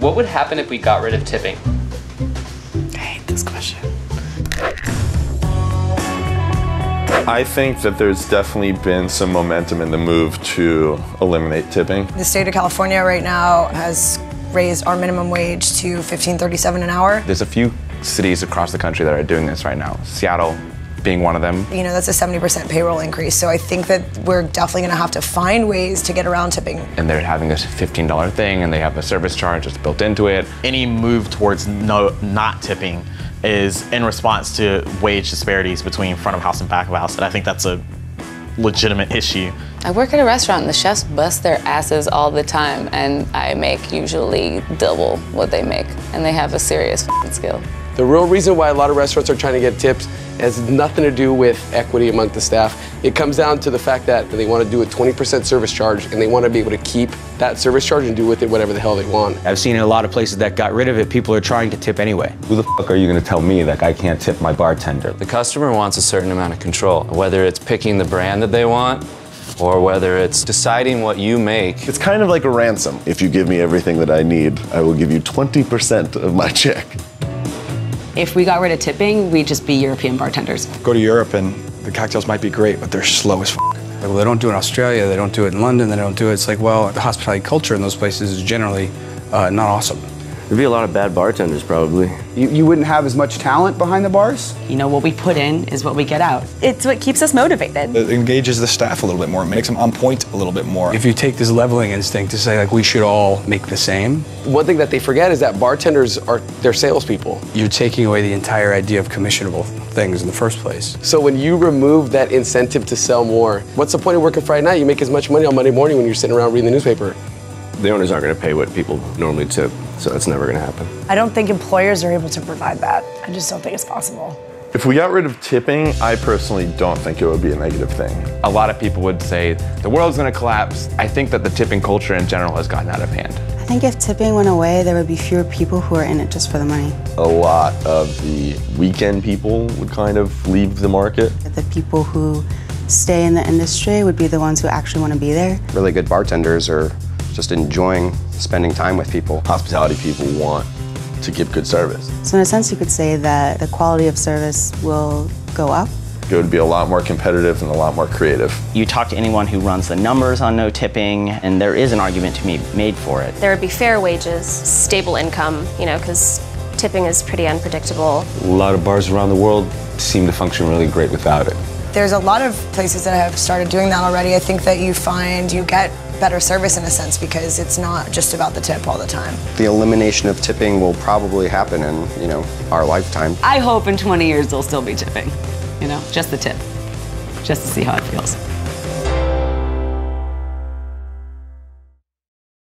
What would happen if we got rid of tipping? I hate this question. I think that there's definitely been some momentum in the move to eliminate tipping. The state of California right now has raised our minimum wage to $15.37 an hour. There's a few cities across the country that are doing this right now. Seattle being one of them. You know, that's a 70% payroll increase, so I think that we're definitely gonna have to find ways to get around tipping. And they're having this $15 thing, and they have a service charge that's built into it. Any move towards not tipping is in response to wage disparities between front of house and back of house, and I think that's a legitimate issue. I work at a restaurant and the chefs bust their asses all the time, and I make usually double what they make, and they have a serious skill. The real reason why a lot of restaurants are trying to get tips has nothing to do with equity among the staff. It comes down to the fact that they want to do a 20% service charge, and they want to be able to keep that service charge and do with it whatever the hell they want. I've seen in a lot of places that got rid of it, people are trying to tip anyway. Who the fuck are you going to tell me that I can't tip my bartender? The customer wants a certain amount of control, whether it's picking the brand that they want or whether it's deciding what you make. It's kind of like a ransom. If you give me everything that I need, I will give you 20% of my check. If we got rid of tipping, we'd just be European bartenders. Go to Europe and the cocktails might be great, but they're slow as f***. Well, they don't do it in Australia, they don't do it in London, they don't do it. It's like, well, the hospitality culture in those places is generally not awesome. There'd be a lot of bad bartenders, probably. You wouldn't have as much talent behind the bars? You know, what we put in is what we get out. It's what keeps us motivated. It engages the staff a little bit more, it makes them on point a little bit more. If you take this leveling instinct to say, like, we should all make the same. One thing that they forget is that bartenders they're salespeople. You're taking away the entire idea of commissionable things in the first place. So when you remove that incentive to sell more, what's the point of working Friday night? You make as much money on Monday morning when you're sitting around reading the newspaper. The owners aren't going to pay what people normally tip, so that's never going to happen. I don't think employers are able to provide that. I just don't think it's possible. If we got rid of tipping, I personally don't think it would be a negative thing. A lot of people would say the world's gonna collapse. I think that the tipping culture in general has gotten out of hand. I think if tipping went away, there would be fewer people who are in it just for the money. A lot of the weekend people would kind of leave the market. The people who stay in the industry would be the ones who actually want to be there. Really good bartenders are just enjoying spending time with people. Hospitality people want to give good service. So in a sense, you could say that the quality of service will go up. It would be a lot more competitive and a lot more creative. You talk to anyone who runs the numbers on no tipping, and there is an argument to be made for it. There would be fair wages, stable income, you know, because tipping is pretty unpredictable. A lot of bars around the world seem to function really great without it. There's a lot of places that have started doing that already. I think that you get better service in a sense because it's not just about the tip all the time. The elimination of tipping will probably happen in, you know, our lifetime. I hope in 20 years there'll still be tipping, you know, just the tip, just to see how it feels.